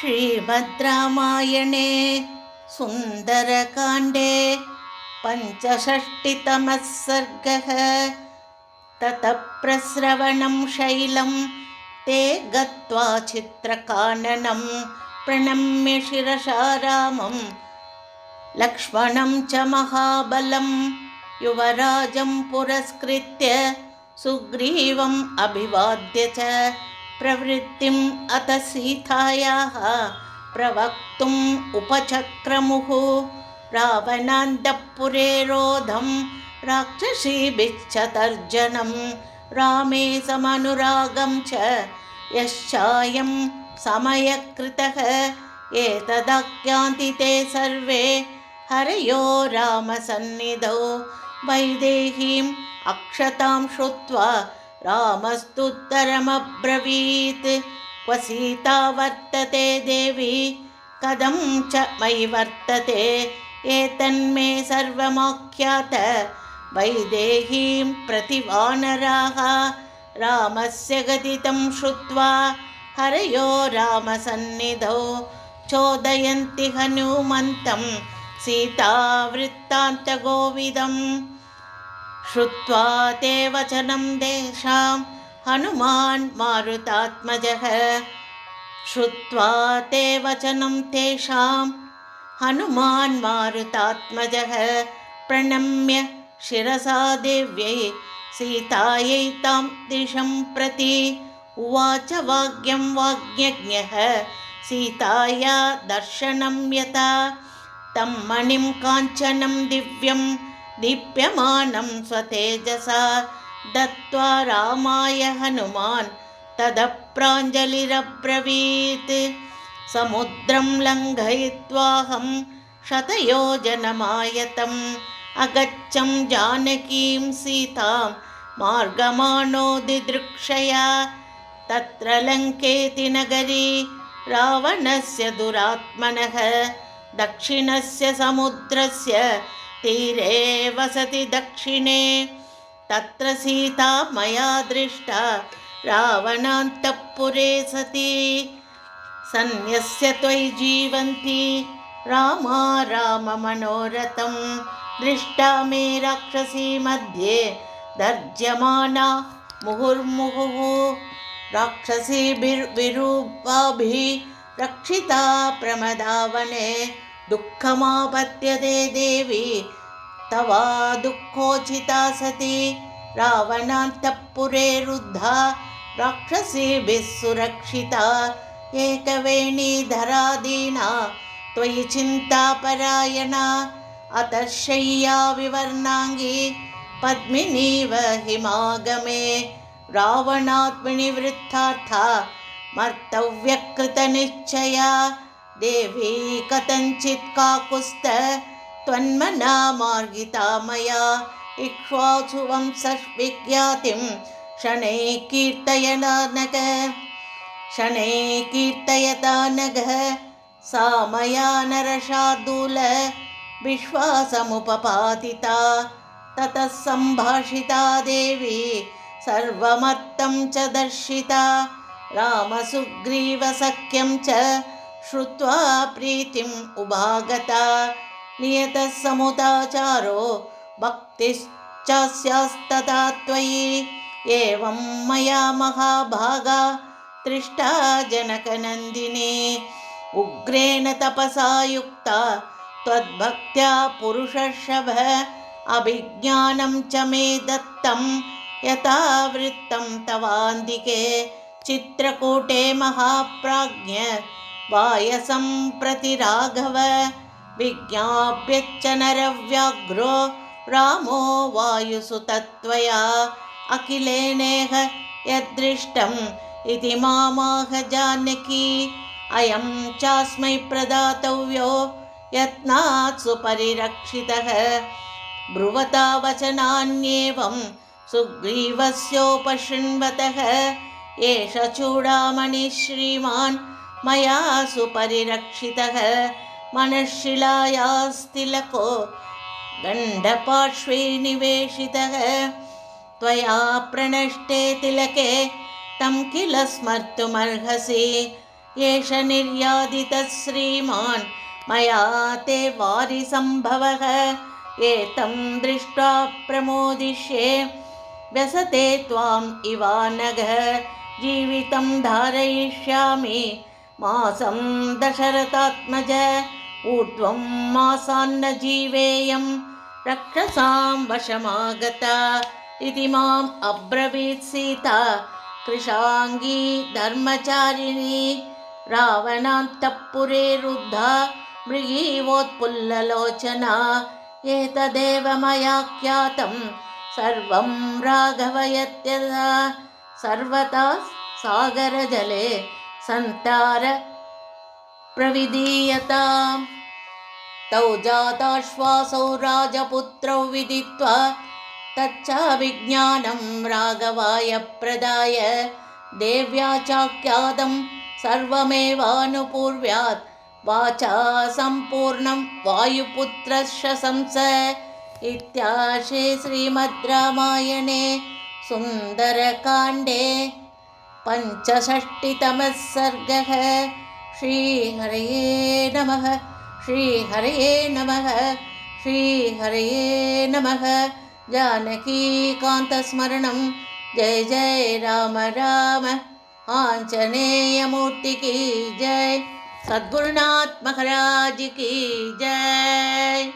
श्रीमद् रामायणे सुन्दरकाण्डे पञ्चषष्टितमः सर्गः। ततः प्रस्रवणं शैलं ते गत्वा चित्रकाननं प्रणम्य शिरसा रामं लक्ष्मणं च महाबलं युवराजं पुरस्कृत्य सुग्रीवम् अभिवाद्य च प्रवृत्तिम् अथ सीतायाः प्रवक्तुम् उपचक्रमुः। रावणान्तःपुरे रोधं राक्षसीभिश्च तर्जनं रामे समनुरागं च यश्चायं समयकृतः एतदाख्यान्ति ते सर्वे हरयो रामसन्निधौ। वैदेहीम् अक्षतां श्रुत्वा रामस्तुत्तरमब्रवीत् क्व सीता वर्तते देवी कथं च मयि वर्तते एतन्मे सर्वमाख्यात। वैदेहीं प्रति वानराः रामस्य गतितं श्रुत्वा हरयो रामसन्निधौ चोदयन्ति हनुमन्तं सीतावृत्तान्तगोविदम्। श्रुत्वा ते वचनं तेषां हनुमान् मारुतात्मजः श्रुत्वा ते वचनं तेषां हनुमान् मारुतात्मजः प्रणम्य शिरसा देव्यै सीतायै तां दिशं प्रति उवाच वाग्यं वाग्यज्ञः सीताया दर्शनं यथा तं मणिं काञ्चनं दिव्यं दीप्यमानं स्वतेजसा दत्त्वा रामाय हनुमान् ततः प्राञ्जलिरब्रवीत्। समुद्रं लङ्घयित्वाहं शतयोजनमायतम् अगच्छं जानकीं सीतां मार्गमाणो दिदृक्षया। तत्र लङ्केति नगरी रावणस्य दुरात्मनः दक्षिणस्य समुद्रस्य तीरे वसति दक्षिणे। तत्र सीता मया दृष्टा रावणान्तःपुरे सती सन्न्यस्य त्वयि जीवन्ती रामा राममनोरथं दृष्टा मे राक्षसी मध्ये दर्ज्यमाना मुहुर्मुहुः। राक्षसीभिर्विरूपाभिः रक्षिता प्रमदावने दुःखमापद्यते देवी तवा दुःखोचिता सती। रावणान्तःपुरे रुद्धा राक्षसीभिः सुरक्षिता एकवेणीधरा दीना त्वयि चिन्तापरायणा। अतः शय्या विवर्णाङ्गी पद्मिनीव हिमागमे रावणात्मनिवृत्तार्था मर्तव्यकृतनिश्चया। देवी कथञ्चित् काकुस्थ त्वन्मना मार्गिता मया इक्ष्वाकुवंशविख्यातिं शनैः कीर्तयता नघः सा मया नरशार्दूल विश्वासमुपपातिता। ततः सम्भाषिता देवी सर्वमर्थं च दर्शिता। रामसुग्रीवसख्यं च श्रुत्वा प्रीतिम् उभागता। नियतः समुदाचारो भक्तिश्चास्यास्तथा त्वयि एवं मया महाभागा दृष्टा जनकनन्दिनी। उग्रेण तपसा युक्ता त्वद्भक्त्या पुरुषर्षभ अभिज्ञानं च मे दत्तं यथा वृत्तं तवान्तिके। चित्रकूटे महाप्राज्ञ वायसं प्रति राघव विज्ञाप्यच्च नरव्याघ्रो रामो वायुसुतत्वया। अखिलेनेह यदृष्टम् इति मामाह जानकी अयं चास्मै प्रदातव्यो यत्नात् सुपरिरक्षितः। ब्रुवता वचनान्येवं सुग्रीवस्योपशृण्वतः एष चूडामणिः श्रीमान् मया सुपरिरक्षितः। मनःशिलायास्तिलको गण्डपार्श्वे निवेशितः त्वया प्रणष्टे तिलके तं किल स्मर्तुमर्हसि एष निर्यादितः श्रीमान् मया ते वारिसम्भवः एतं दृष्ट्वा प्रमोदिष्ये व्यसते त्वाम् इवानघः जीवितं धारयिष्यामि मासं दशरथात्मज ऊर्ध्वं मासान्न जीवेयं रक्षसां वशमागता इति माम् अब्रवीत् सीता कृशाङ्गी धर्मचारिणी रावणान्तःपुरे रुद्धा मृगीवोत्पुल्ललोचना एतदेव मया ज्ञातं सर्वं राघवयत्यदा सर्वथा सागरजले सन्तार प्रविधीयताम् तौ जाताश्वासौ राजपुत्रौ विदित्वा तच्चाभिज्ञानं राघवाय प्रदाय देव्या चाख्यातं सर्वमेवानुपूर्व्यात् वाचा सम्पूर्णं वायुपुत्रशशंस इत्यार्षे श्रीमद् रामायणे सुन्दरकाण्डे पञ्चषष्टितमः सर्गः। श्रीहरये नमः। श्रीहरये नमः। श्रीहरये नमः। जानकीकान्तस्मरणं जय जय राम राम। आञ्जनेयमूर्ति की जय। सद्गुरुनाथ महाराज की जय।